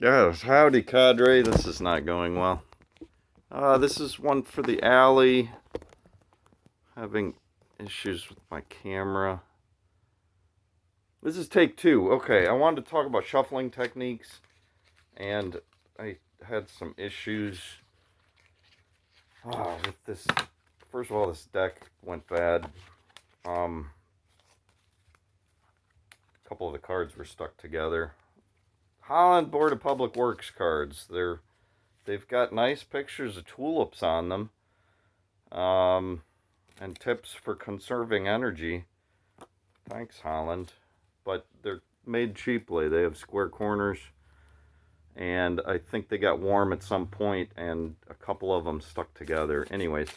Yes, howdy, cadre. This is not going well. This is one for the alley. Having issues with my camera. This is take two. Okay, I wanted to talk about shuffling techniques, and I had some issues with this. First of all, this deck went bad. A couple of the cards were stuck together. Holland Board of Public Works cards. They've got nice pictures of tulips on them. And tips for conserving energy. Thanks, Holland. But they're made cheaply. They have square corners, and I think they got warm at some point, and a couple of them stuck together. Anyways,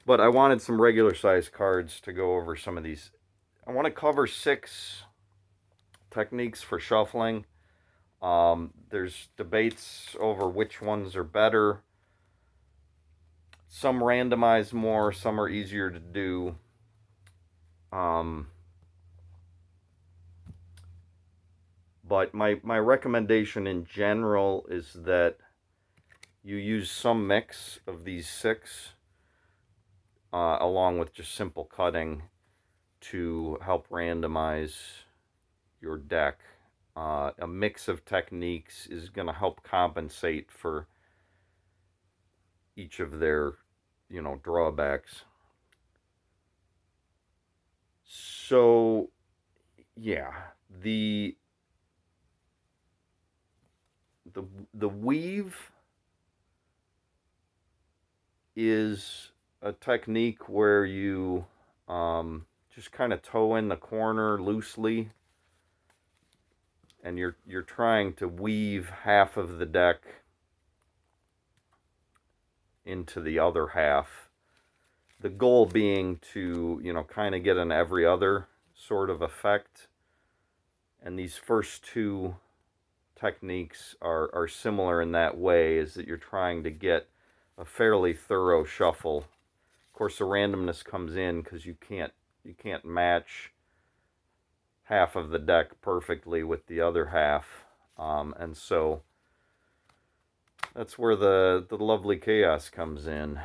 but I wanted some regular size cards to go over some of these. I want to cover 6 techniques for shuffling. There's debates over which ones are better. Some randomize more, some are easier to do. But my recommendation in general is that you use some mix of these 6 along with just simple cutting to help randomize your deck. A mix of techniques is going to help compensate for each of their, drawbacks. So, yeah, the weave is a technique where you just kind of toe in the corner loosely, and you're trying to weave half of the deck into the other half. The goal being to, kind of get an every other sort of effect. And these first 2 techniques are similar in that way, is that you're trying to get a fairly thorough shuffle. Of course, the randomness comes in because you can't match half of the deck perfectly with the other half, and so that's where the lovely chaos comes in.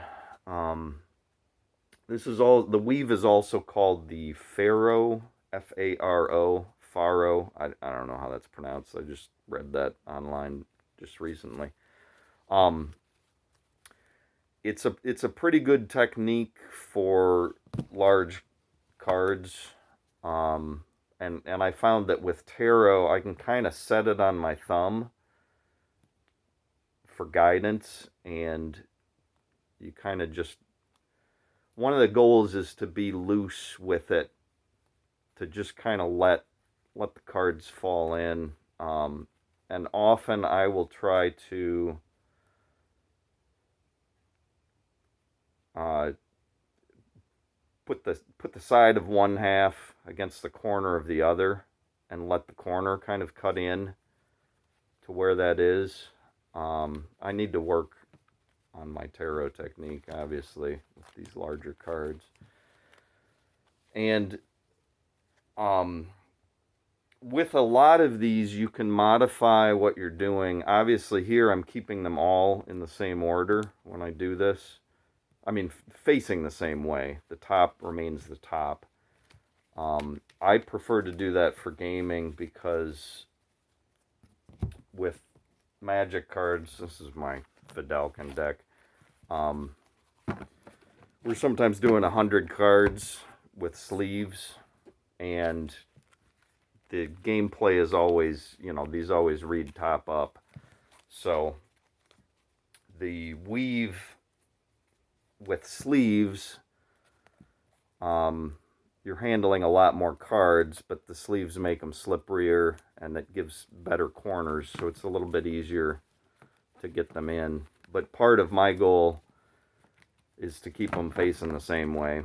The weave is also called the Faro, Faro, Faro. I don't know how that's pronounced. I just read that online just recently. Um, it's a pretty good technique for large cards. And I found that with tarot, I can kind of set it on my thumb for guidance, and you kind of just, one of the goals is to be loose with it, to just kind of let the cards fall in. And often I will try to put the side of one half against the corner of the other, and let the corner kind of cut in to where that is. I need to work on my tarot technique, obviously, with these larger cards. And with a lot of these, you can modify what you're doing. Obviously, here I'm keeping them all in the same order when I do this. I mean, facing the same way. The top remains the top. I prefer to do that for gaming because with Magic cards, this is my Fidelkin deck. We're sometimes doing 100 cards with sleeves, and the gameplay is always, these always read top up. So the weave with sleeves, you're handling a lot more cards, but the sleeves make them slipperier, and that gives better corners, so it's a little bit easier to get them in. But part of my goal is to keep them facing the same way.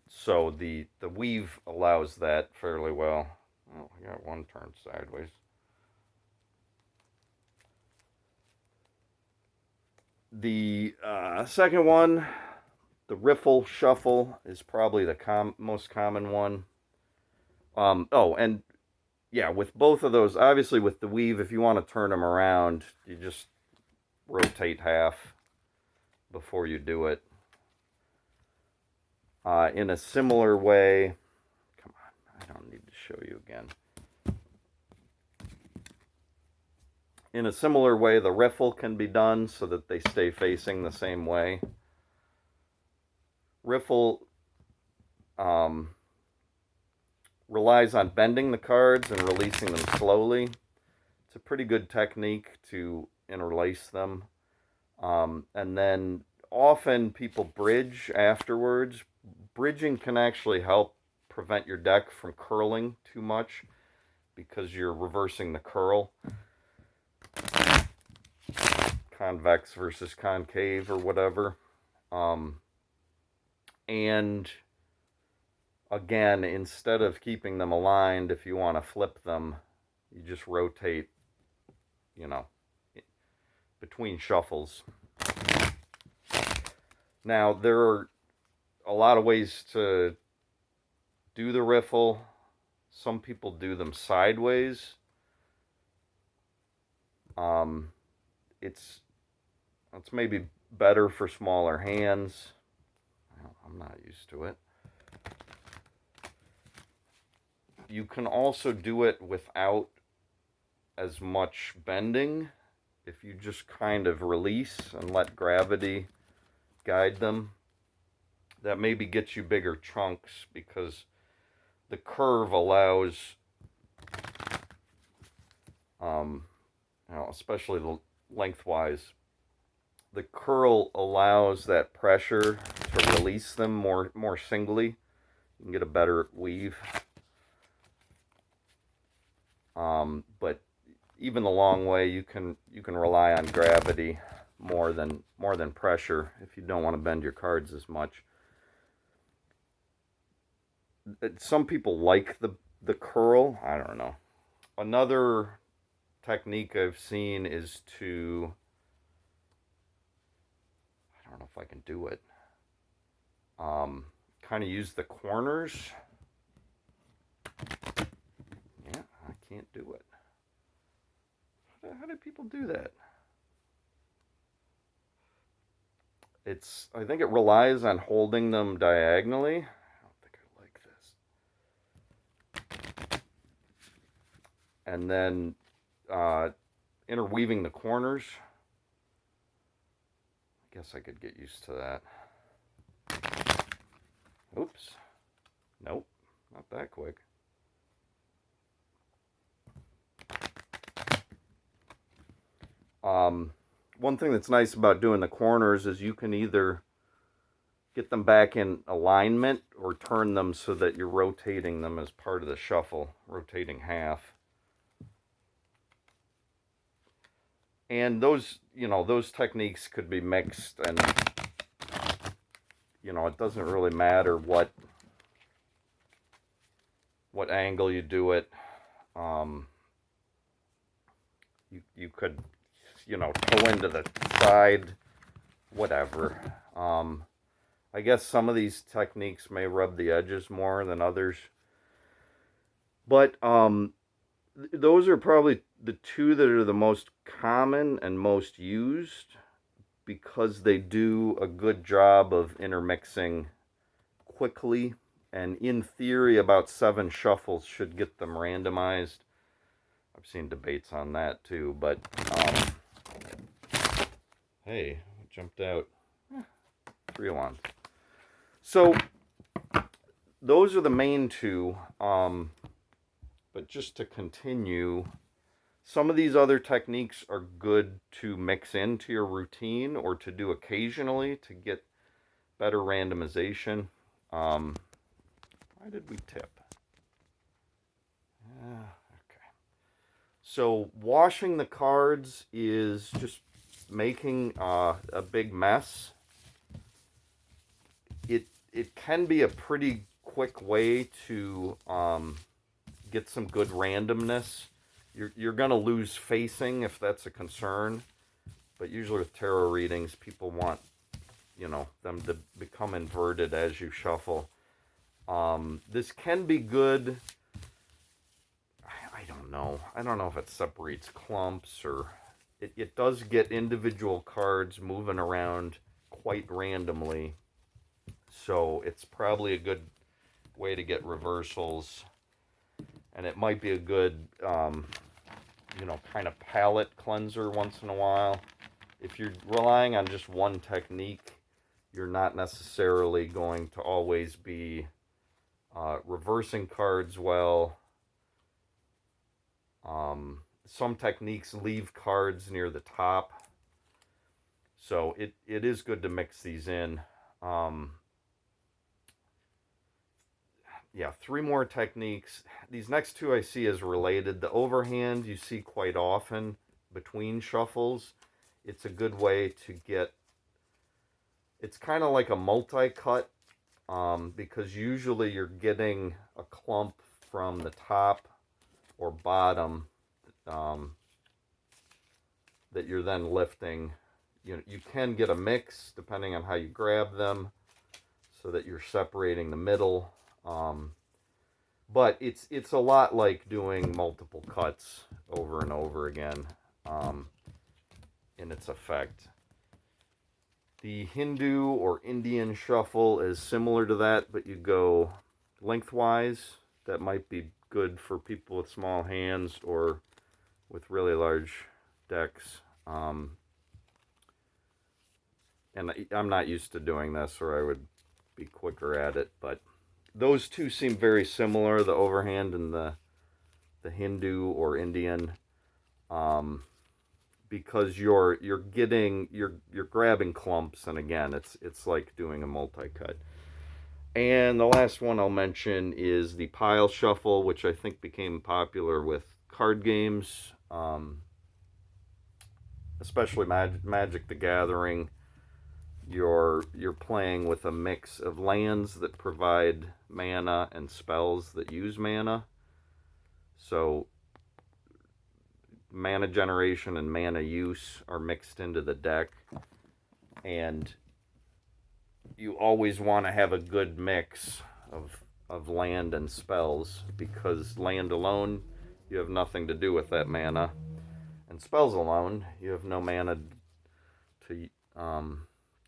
So the weave allows that fairly well. Oh, I got one turned sideways. The second one, the Riffle shuffle, is probably the most common one. And yeah, with both of those, obviously with the weave, if you want to turn them around, you just rotate half before you do it. In a similar way, come on, I don't need to show you again. In a similar way, the riffle can be done so that they stay facing the same way. Riffle relies on bending the cards and releasing them slowly. It's a pretty good technique to interlace them. And then often people bridge afterwards. Bridging can actually help prevent your deck from curling too much because you're reversing the curl. Convex versus concave or whatever. And again, instead of keeping them aligned, if you want to flip them, you just rotate, you know, between shuffles. Now, there are a lot of ways to do the riffle. Some people do them sideways. It's maybe better for smaller hands. I'm not used to it. You can also do it without as much bending if you just kind of release and let gravity guide them. That maybe gets you bigger chunks because the curve allows, especially the lengthwise, the curl allows that pressure to release them more singly. You can get a better weave. But even the long way, you can rely on gravity more than pressure if you don't want to bend your cards as much. Some people like the curl. I don't know. Another technique I've seen is to, I don't know if I can do it, kind of use the corners. Yeah, I can't do it. How do people do that? I think it relies on holding them diagonally. I don't think I like this. And then interweaving the corners. I guess I could get used to that. Oops. Nope, not that quick. One thing that's nice about doing the corners is you can either get them back in alignment or turn them so that you're rotating them as part of the shuffle, rotating half. And those techniques could be mixed, and it doesn't really matter what angle you do it. You could toe into the side, whatever. I guess some of these techniques may rub the edges more than others, but those are probably the two that are the most common and most used because they do a good job of intermixing quickly, and in theory about 7 shuffles should get them randomized. I've seen debates on that too, but hey, it jumped out. 3 of wands. So those are the main two, but just to continue, some of these other techniques are good to mix into your routine or to do occasionally to get better randomization. Why did we tip? Okay. So washing the cards is just making a big mess. It can be a pretty quick way to get some good randomness. You're going to lose facing if that's a concern, but usually with tarot readings, people want them to become inverted as you shuffle. This can be good. I know. I don't know if it separates clumps or it does get individual cards moving around quite randomly. So it's probably a good way to get reversals. And it might be a good, kind of palette cleanser once in a while. If you're relying on just one technique, you're not necessarily going to always be reversing cards well. Some techniques leave cards near the top, so it is good to mix these in. Yeah, 3 more techniques. These next 2 I see as related. The overhand you see quite often between shuffles. It's a good way to get, it's kind of like a multi-cut, because usually you're getting a clump from the top or bottom that you're then lifting. You can get a mix depending on how you grab them so that you're separating the middle. But it's a lot like doing multiple cuts over and over again in its effect. The Hindu or Indian shuffle is similar to that, but you go lengthwise. That might be good for people with small hands or with really large decks. And I'm not used to doing this, or I would be quicker at it, but those 2 seem very similar, the overhand and the Hindu or Indian, because you're grabbing clumps, and again, it's like doing a multi-cut. And the last one I'll mention is the pile shuffle, which I think became popular with card games, especially Magic the Gathering. You're playing with a mix of lands that provide mana and spells that use mana. So mana generation and mana use are mixed into the deck, and you always want to have a good mix of land and spells, because land alone, you have nothing to do with that mana, and spells alone, you have no mana to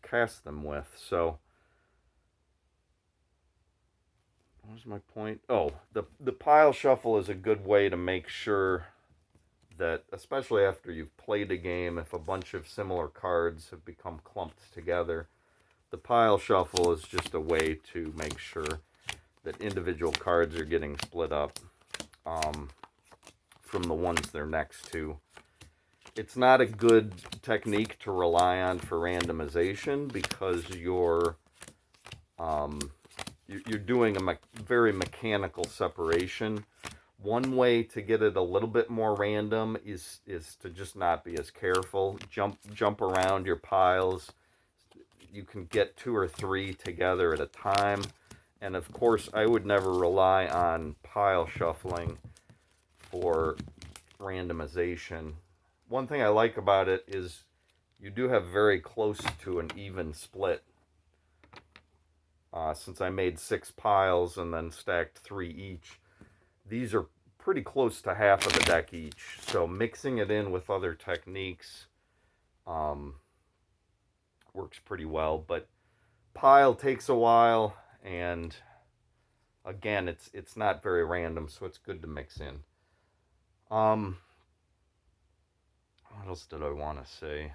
cast them with. So what was my point? Oh, the pile shuffle is a good way to make sure that, especially after you've played a game, if a bunch of similar cards have become clumped together, the pile shuffle is just a way to make sure that individual cards are getting split up from the ones they're next to. It's not a good technique to rely on for randomization, because you're doing a very mechanical separation. One way to get it a little bit more random is to just not be as careful. Jump around your piles. You can get 2 or 3 together at a time. And of course, I would never rely on pile shuffling for randomization. One thing I like about it is you do have very close to an even split. Since I made 6 piles and then stacked 3 each, these are pretty close to half of the deck each. So mixing it in with other techniques works pretty well. But pile takes a while, and again, it's not very random, so it's good to mix in. What else did I want to say?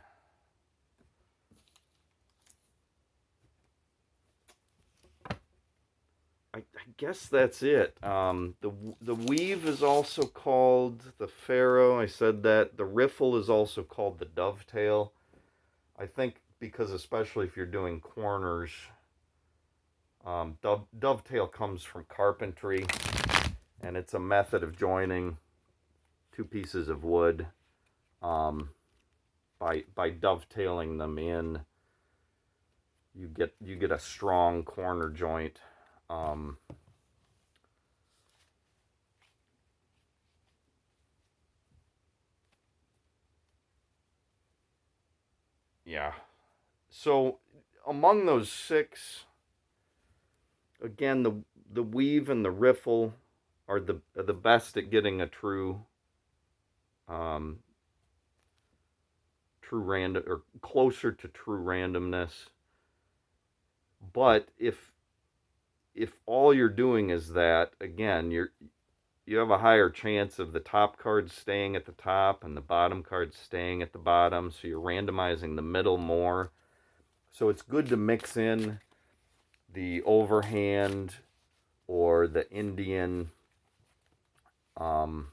I guess that's it. The weave is also called the Faro. I said that. The Riffle is also called the Dovetail. I think because especially if you're doing corners, dovetail comes from carpentry, and it's a method of joining 2 pieces of wood by dovetailing them in. You get a strong corner joint. Yeah. So among those 6, again, the weave and the riffle are the best at getting a true true random, or closer to true randomness. But if all you're doing is that, again, you have a higher chance of the top cards staying at the top and the bottom cards staying at the bottom, so you're randomizing the middle more. So it's good to mix in the overhand or the Indian, or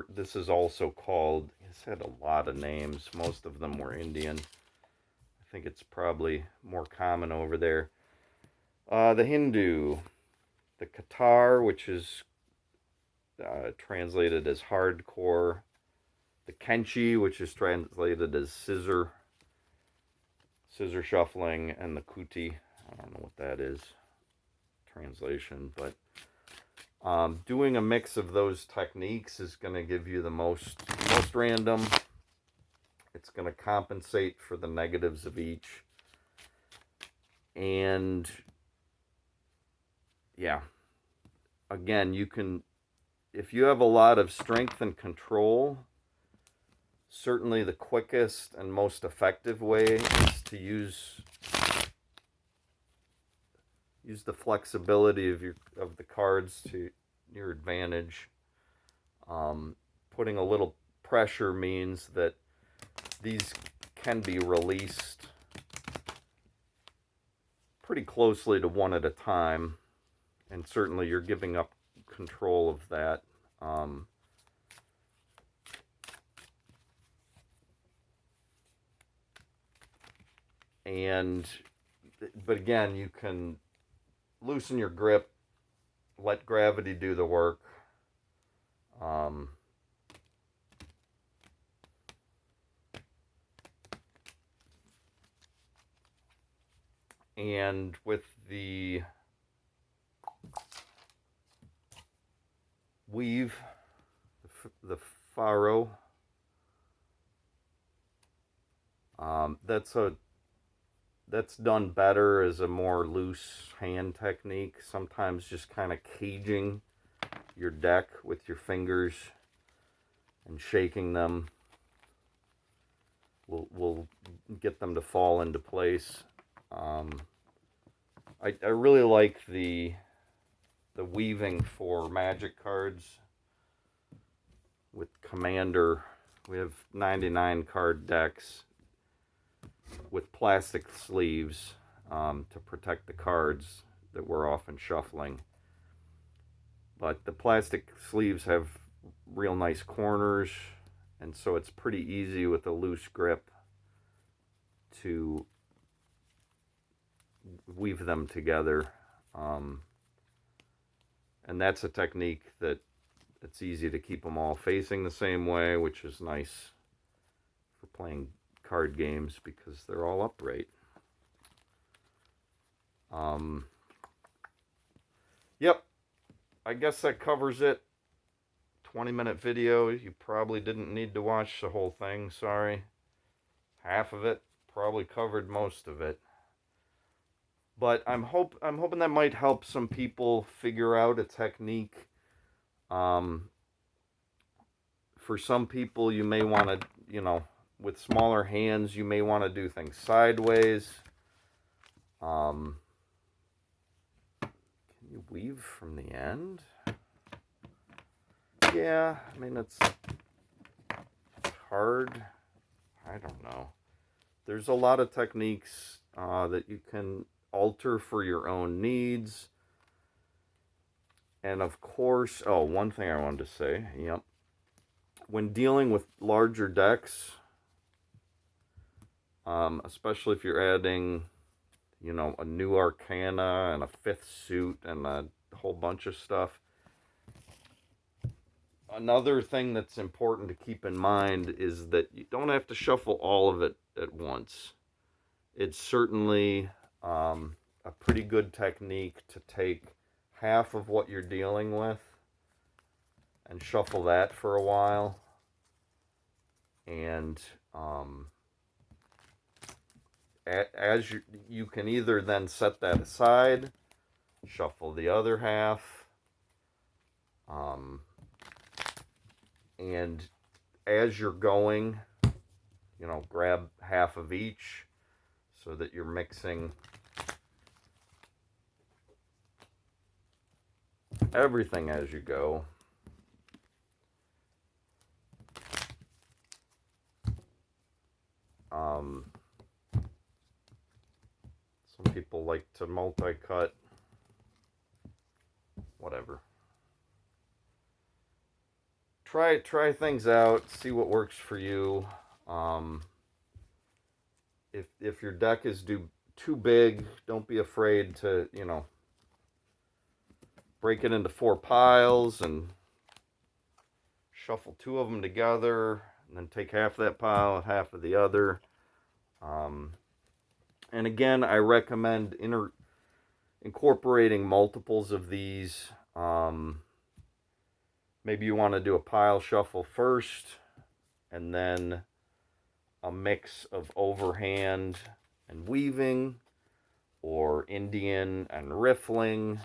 this is also called, it's had a lot of names, most of them were Indian. I think it's probably more common over there. The Hindu, the Qatar, which is translated as hardcore, the Kenchi, which is translated as scissor shuffling, and the Kuti. I don't know what that is, translation, but doing a mix of those techniques is going to give you the most random. It's going to compensate for the negatives of each. And yeah, again, you can, if you have a lot of strength and control, certainly the quickest and most effective way is to use the flexibility of the cards to your advantage. Putting a little pressure means that these can be released pretty closely to one at a time, and certainly you're giving up control of that. But again, you can loosen your grip, let gravity do the work. And with the weave, the Faro, that's done better as a more loose hand technique. Sometimes just kind of caging your deck with your fingers and shaking them will get them to fall into place. I really like the weaving for Magic cards. With Commander, we have 99 card decks with plastic sleeves to protect the cards that we're often shuffling. But the plastic sleeves have real nice corners, and so it's pretty easy with a loose grip to weave them together. And that's a technique that it's easy to keep them all facing the same way, which is nice for playing card games because they're all upright. Yep, I guess that covers it. 20-minute video. You probably didn't need to watch the whole thing, sorry. Half of it, probably covered most of it. But I'm hoping that might help some people figure out a technique. For some people, you may want to, with smaller hands, you may want to do things sideways. Can you weave from the end? Yeah, I mean, it's hard. I don't know. There's a lot of techniques that you can alter for your own needs. And of course, one thing I wanted to say, yep. When dealing with larger decks, especially if you're adding, a new arcana and a fifth suit and a whole bunch of stuff, another thing that's important to keep in mind is that you don't have to shuffle all of it at once. It's certainly a pretty good technique to take half of what you're dealing with and shuffle that for a while. And as you can either then set that aside, shuffle the other half, And as you're going, you know, grab half of each so that you're mixing everything as you go. Some people like to multi-cut, whatever. Try things out, see what works for you. If your deck is too big, don't be afraid to, you know, break it into 4 piles and shuffle 2 of them together, and then take half that pile and half of the other. And again, I recommend incorporating multiples of these. Maybe you want to do a pile shuffle first, and then a mix of overhand and weaving, or Indian and riffling,